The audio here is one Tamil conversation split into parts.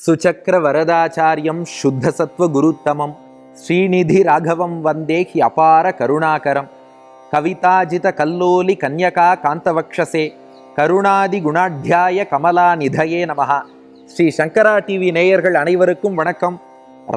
சுச்சக்கர வரதாச்சாரியம் சுத்தசத்வ குருத்தமம் ஸ்ரீநிதி ராகவம் வந்தே ஹி அபார கருணாகரம் கவிதாஜித கல்லோலி கன்யகா காந்தவக்ஷசே கருணாதி குணாத்தியாய கமலா நிதயே நமஹா. ஸ்ரீ சங்கரா டிவி நேயர்கள் அனைவருக்கும் வணக்கம்.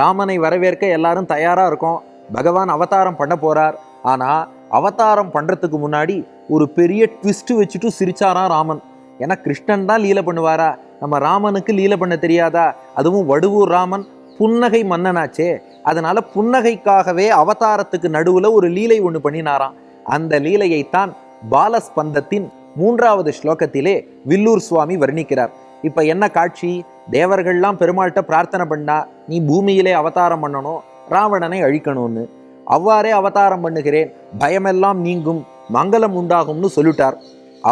ராமனை வரவேற்க எல்லாரும் தயாரா இருக்கோம். பகவான் அவதாரம் பண்ண போறார். ஆனா அவதாரம் பண்றதுக்கு முன்னாடி ஒரு பெரிய ட்விஸ்ட் வச்சுட்டு சிரிச்சாராம் ராமன். ஏன்னா கிருஷ்ணன் தான் லீலை பண்ணுவாரா, நம்ம ராமனுக்கு லீலை பண்ண தெரியாதா? அதுவும் வடுவூர் ராமன் புன்னகை மன்னனாச்சே. அதனால புன்னகைக்காகவே அவதாரத்துக்கு நடுவுல ஒரு லீலை ஒன்று பண்ணினாராம். அந்த லீலையைத்தான் பாலஸ்பந்தத்தின் 3வது ஸ்லோகத்திலே வில்லூர் சுவாமி வர்ணிக்கிறார். இப்ப என்ன காட்சி? தேவர்கள்லாம் பெருமாள்கிட்ட பிரார்த்தனை பண்ணா, நீ பூமியிலே அவதாரம் பண்ணணும், ராவணனை அழிக்கணும்னு. அவ்வாறே அவதாரம் பண்ணுகிறேன், பயமெல்லாம் நீங்கும், மங்களம் உண்டாகும்னு சொல்லிட்டார்.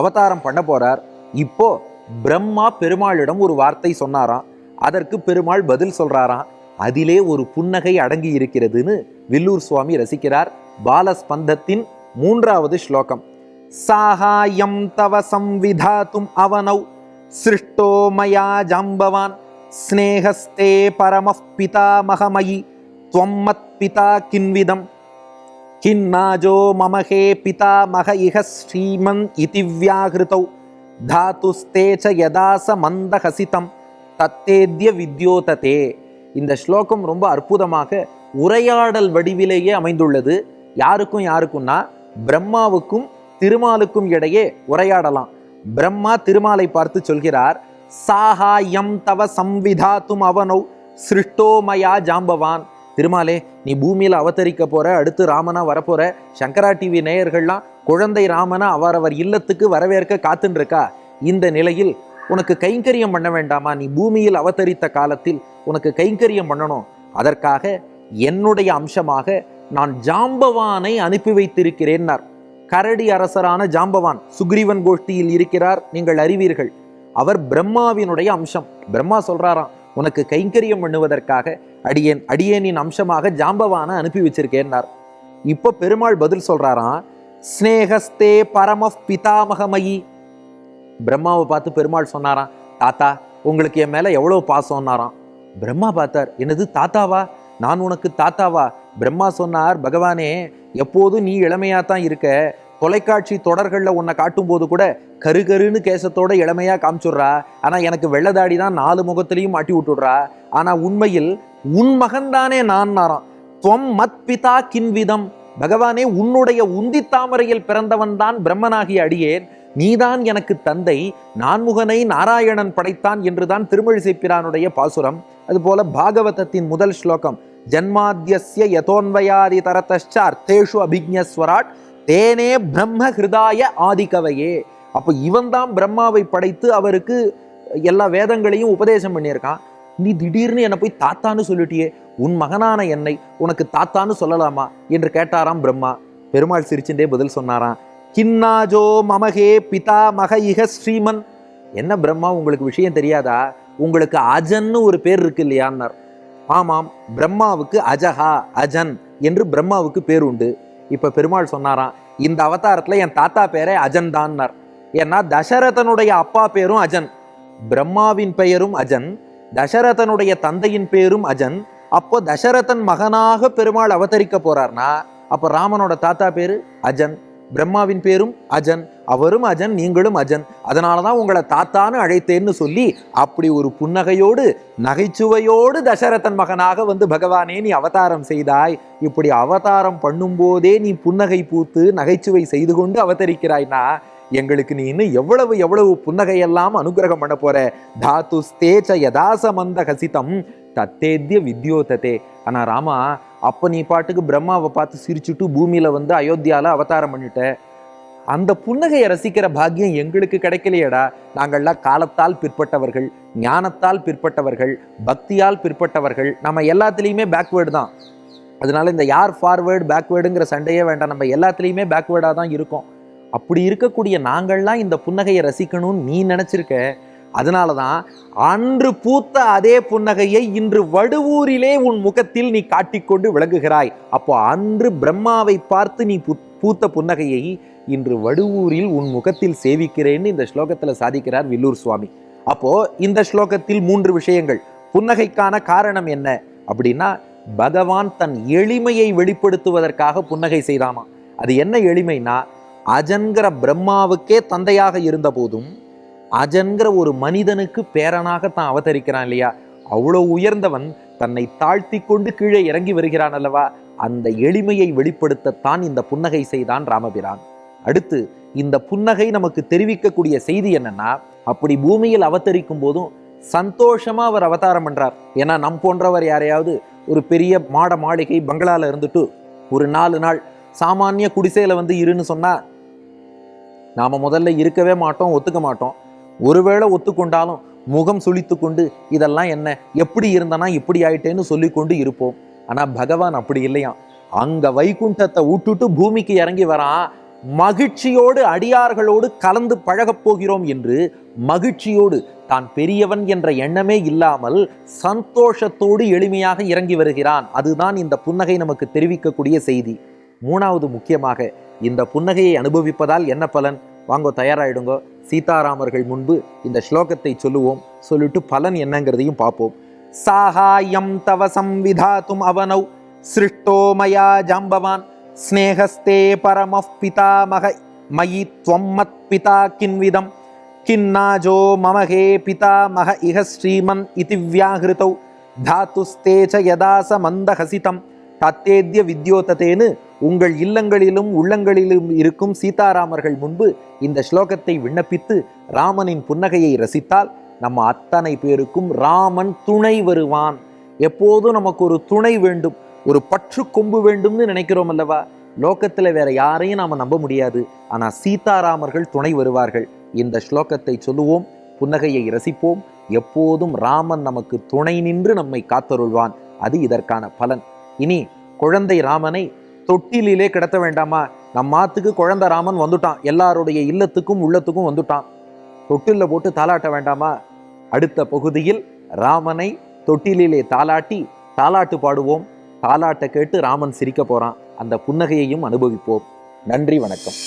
அவதாரம் பண்ண போறார். இப்போ பிரம்மா பெருமாளிடம் ஒரு வார்த்தை சொன்னாராம். அதற்கு பெருமாள் பதில் சொல்றாராம். அதிலே ஒரு புன்னகை அடங்கி இருக்கிறதுன்னு வில்லூர் சுவாமி ரசிக்கிறார். பாலஸ்பந்தத்தின் 3வது ஸ்லோகம். சாஹாயம் தவ சம்விதாத்தும் அவனௌ சிருஷ்டோ மயா ஜாம்பவான் ஸ்நேகஸ்தே பரமஃ பிதாமகமயி த்வம் மத் பிதா கின்விதம் கின்னாஜோ மமஹே பிதாமக இஹ ஸ்ரீமன் இதி வியாஹ்ருதௌ தாதுஸ்தேச்ச யதாச மந்தஹசிதம் தத்தேத்ய வித்யோததே. இந்த ஸ்லோகம் ரொம்ப அற்புதமாக உரையாடல் வடிவிலேயே அமைந்துள்ளது. யாருக்கும்னா பிரம்மாவுக்கும் திருமாலுக்கும் இடையே உரையாடலாம். பிரம்மா திருமாலை பார்த்து சொல்கிறார், சாஹாயம் தவ சம்விதாத்தும் அவனௌ சிருஷ்டோமயா ஜாம்பவான். திருமாலே, நீ பூமியில அவதரிக்க போற, அடுத்து ராமனா வரப்போற. சங்கரா டிவி நேயர்கள்லாம் குழந்தை ராமனா அவரவர் இல்லத்துக்கு வரவேற்க காத்துன்னு இருக்கா. இந்த நிலையில் உனக்கு கைங்கரியம் பண்ண வேண்டாமா? நீ பூமியில் அவதரித்த காலத்தில் உனக்கு கைங்கரியம் பண்ணணும். அதற்காக என்னுடைய அம்சமாக நான் ஜாம்பவானை அனுப்பி வைத்திருக்கிறேன்னார். கரடி அரசரான ஜாம்பவான் சுக்ரீவன் கோஷ்டியில் இருக்கிறார், நீங்கள் அறிவீர்கள். அவர் பிரம்மாவினுடைய அம்சம். பிரம்மா சொல்றாராம், உனக்கு கைங்கரியம் பண்ணுவதற்காக அடியேனின் அம்சமாக ஜாம்பவானை அனுப்பி வச்சிருக்கேன்னார். இப்போ பெருமாள் பதில் சொல்றாராம், ஸ்நேகஸ்தே பரமஃ பிதாமகமயி. பிரம்மாவை பார்த்து பெருமாள் சொன்னாராம், தாத்தா உங்களுக்கு என் மேல எவ்வளவு பாசம்னாராம். பிரம்மா பார்த்தார், என்னது தாத்தாவா? நான் உனக்கு தாத்தாவா? பிரம்மா சொன்னார், பகவானே, எப்போதும் நீ இளமையாத்தான் இருக்க. தொலைக்காட்சி தொடர்களில் உன்னை காட்டும் போது கூட கருகருன்னு கேசத்தோட இளமையா காமிச்சுடுறா. ஆனா எனக்கு வெள்ளதாடி தான் 4 முகத்திலையும் மாட்டி விட்டுடுறா. ஆனா உண்மையில் உன் மகன்தானே நான் நாராம். துவம் மத் பிதா கின்விதம். பகவானே, உன்னுடைய உந்தி தாமரையில் பிறந்தவன் தான் பிரம்மனாகிய அடியேன். நீதான் எனக்கு தந்தை. நான்முகனை நாராயணன் படைத்தான் என்றுதான் திருமழிசை பிரானுடைய பாசுரம். அதுபோல பாகவதத்தின் முதல் ஸ்லோகம், ஜன்மாத்யஸ்ய யதோன்வயாதி தரதச்ச அர்த்தேஷு அபிஜ்ஞஸ்வராட் தேனே பிரம்ம ஹிருதாய ஆதிகவையே. அப்போ இவன் தான் பிரம்மாவை படைத்து அவருக்கு எல்லா வேதங்களையும் உபதேசம் பண்ணியிருக்கான். நீ திடீர்னு என்னை போய் தாத்தான்னு சொல்லிட்டியே, உன் மகனான என்னை உனக்கு தாத்தான்னு சொல்லலாமா என்று கேட்டாராம் பிரம்மா. பெருமாள் சிரிச்சுட்டே பதில் சொன்னாராம், கின்னாஜோ மமஹே பிதா மக இஹ ஸ்ரீமன். என்ன பிரம்மா, உங்களுக்கு விஷயம் தெரியாதா? உங்களுக்கு அஜன்னு ஒரு பேர் இருக்கு இல்லையான்னார். ஆமாம், பிரம்மாவுக்கு அஜஹா அஜன் என்று பிரம்மாவுக்கு பேர் உண்டு. இப்ப பெருமாள் சொன்னாராம், இந்த அவதாரத்துல என் தாத்தா பேரே அஜன் தான்னார். ஏன்னா தசரதனுடைய அப்பா பேரும் அஜன், பிரம்மாவின் பெயரும் அஜன், தசரதனுடைய தந்தையின் பேரும் அஜன். அப்போ தசரதன் மகனாக பெருமாள் அவதரிக்க போறார்னா அப்ப ராமனோட தாத்தா பேரு அஜன், பிரம்மாவின் பேரும் அஜன், அவரும் அஜன், நீங்களும் அஜன். அதனாலதான் உங்களை தாத்தான்னு அழைத்தேன்னு சொல்லி அப்படி ஒரு புன்னகையோடு நகைச்சுவையோடு தசரதன் மகனாக வந்து பகவானே நீ அவதாரம் செய்தாய். இப்படி அவதாரம் பண்ணும் போதே நீ புன்னகை பூத்து நகைச்சுவை செய்து கொண்டு அவதரிக்கிறாய்னா எங்களுக்கு நீ இன்னும் எவ்வளவு புன்னகையெல்லாம் அனுகிரகம் பண்ண போற. தாதுஸ்தேச்ச யதாச மந்தஹசிதம் தத்தேத்ய வித்யோததே. ஆனா ராமா, அப்ப நீ பாட்டுக்கு பிரம்மாவை பார்த்து சிரிச்சுட்டு பூமியில வந்து அயோத்தியால அவதாரம் பண்ணிட்ட. அந்த புன்னகையை ரசிக்கிற பாக்கியம் எங்களுக்கு கிடைக்கலையடா. நாங்கள்லாம் காலத்தால் பிற்பட்டவர்கள், ஞானத்தால் பிற்பட்டவர்கள், பக்தியால் பிற்பட்டவர்கள். நம்ம எல்லாத்துலேயுமே பேக்வேர்டு தான். அதனால இந்த யார் ஃபார்வேர்டு பேக்வேர்டுங்கிற சண்டையே வேண்டாம். நம்ம எல்லாத்துலேயுமே பேக்வேர்டாக தான் இருக்கோம். அப்படி இருக்கக்கூடிய நாங்கள்லாம் இந்த புன்னகையை ரசிக்கணும்னு நீ நினைச்சிருக்க. அதனாலதான் அன்று பூத்த அதே புன்னகையை இன்று வடுவூரிலே உன் முகத்தில் நீ காட்டிக்கொண்டு விளங்குகிறாய். அப்போ அன்று பிரம்மாவை பார்த்து நீ பூத்த புன்னகையை இன்று வடுவூரில் உன் முகத்தில் சேவிக்கிறேன்னு இந்த ஸ்லோகத்துல சாதிக்கிறார் வில்லூர் சுவாமி. அப்போ இந்த ஸ்லோகத்தில் 3 விஷயங்கள். புன்னகைக்கான காரணம் என்ன அப்படின்னா, பகவான் தன் எளிமையை வெளிப்படுத்துவதற்காக புன்னகை செய்தாமா. அது என்ன எளிமைனா, அஜன்கிற பிரம்மாவுக்கே தந்தையாக இருந்த போதும் அஜன்கிற ஒரு மனிதனுக்கு பேரனாக தான் அவதரிக்கிறான் இல்லையா, அவ்வளோ உயர்ந்தவன் தன்னை தாழ்த்தி கொண்டு கீழே இறங்கி வருகிறான் அல்லவா, அந்த எளிமையை வெளிப்படுத்தத்தான் இந்த புன்னகை செய்தான் ராமபிரான். அடுத்து இந்த புன்னகை நமக்கு தெரிவிக்கக்கூடிய செய்தி என்னன்னா, அப்படி பூமியில் அவதரிக்கும் போதும் சந்தோஷமா அவர் அவதாரம் பண்றார். ஏன்னா நம் போன்றவர் யாரையாவது ஒரு பெரிய மாளிகை பங்களால இருந்துட்டு ஒரு 4 நாள் சாமானிய குடிசையில வந்து இருன்னு சொன்னா நாம முதல்ல இருக்கவே மாட்டோம், ஒத்துக்க மாட்டோம். ஒருவேளை ஒத்துக்கொண்டாலும் முகம் சுளித்து கொண்டு இதெல்லாம் என்ன, எப்படி இருந்தனா இப்படி ஆயிட்டேன்னு சொல்லி கொண்டு இருப்போம். ஆனா பகவான் அப்படி இல்லையா, அங்க வைகுண்டத்தை விட்டுட்டு பூமிக்கு இறங்கி வரான். மகிழ்ச்சியோடு அடியார்களோடு கலந்து பழகப் போகிறோம் என்று மகிழ்ச்சியோடு, தான் பெரியவன் என்ற எண்ணமே இல்லாமல் சந்தோஷத்தோடு எளிமையாக இறங்கி வருகிறான். அதுதான் இந்த புன்னகை நமக்கு தெரிவிக்கக்கூடிய செய்தி. 3வது முக்கியமாக, இந்த புன்னகையை அனுபவிப்பதால் என்ன பலன்? வாங்கோ, தயாராயிடுங்கோ. சீதாராமர்கள் முன்பு இந்த ஸ்லோகத்தை சொல்லுவோம், சொல்லிட்டு பலன் என்னங்கிறதையும் பார்ப்போம். சாஹாயம் தவ சம்விதாதும் அவனௌ சிருஷ்டோ மயா ஜாம்பவான் ஸ்நேகஸ்தே பரமஃ பிதாமக மயி த்வம் மத் பிதா கின்விதம் கின்னாஜோ மமஹே பிதாமக இஹ ஸ்ரீமன் இதி வியாஹிருதௌ தாத்துஸ்தே ச யதாச மந்தஹசிதம் தத்தேத்ய வித்யோததேன்னு உங்கள் இல்லங்களிலும் உள்ளங்களிலும் இருக்கும் சீதாராமர்கள் முன்பு இந்த ஸ்லோகத்தை விண்ணப்பித்து ராமனின் புன்னகையை ரசித்தால் நம்ம அத்தனை பேருக்கும் ராமன் துணை வருவான். எப்போதும் நமக்கு ஒரு துணை வேண்டும், ஒரு பற்று கொம்பு வேண்டும்னு நினைக்கிறோம் அல்லவா. லோகத்துல வேற யாரையும் நாம நம்ப முடியாது, ஆனா சீதாராமர்கள் துணை வருவார்கள். இந்த ஸ்லோகத்தை சொல்லுவோம், புன்னகையை ரசிப்போம். எப்போதும் ராமன் நமக்கு துணை நின்று நம்மை காத்தருள்வான். அது இதற்கான பலன். இனி குழந்தை ராமனை தொட்டிலே கிடத்த வேண்டாமா? நம்ம ஆத்துக்கு குழந்தை ராமன் வந்துட்டான், எல்லாருடைய இல்லத்துக்கும் உள்ளத்துக்கும் வந்துட்டான். தொட்டில போட்டு தாலாட்ட வேண்டாமா? அடுத்த பகுதியில் ராமனை தொட்டிலே தாலாட்டி தாலாட்டு பாடுவோம். தாலாட்டை கேட்டு ராமன் சிரிக்க போறான். அந்த புன்னகையையும் அனுபவிப்போம். நன்றி, வணக்கம்.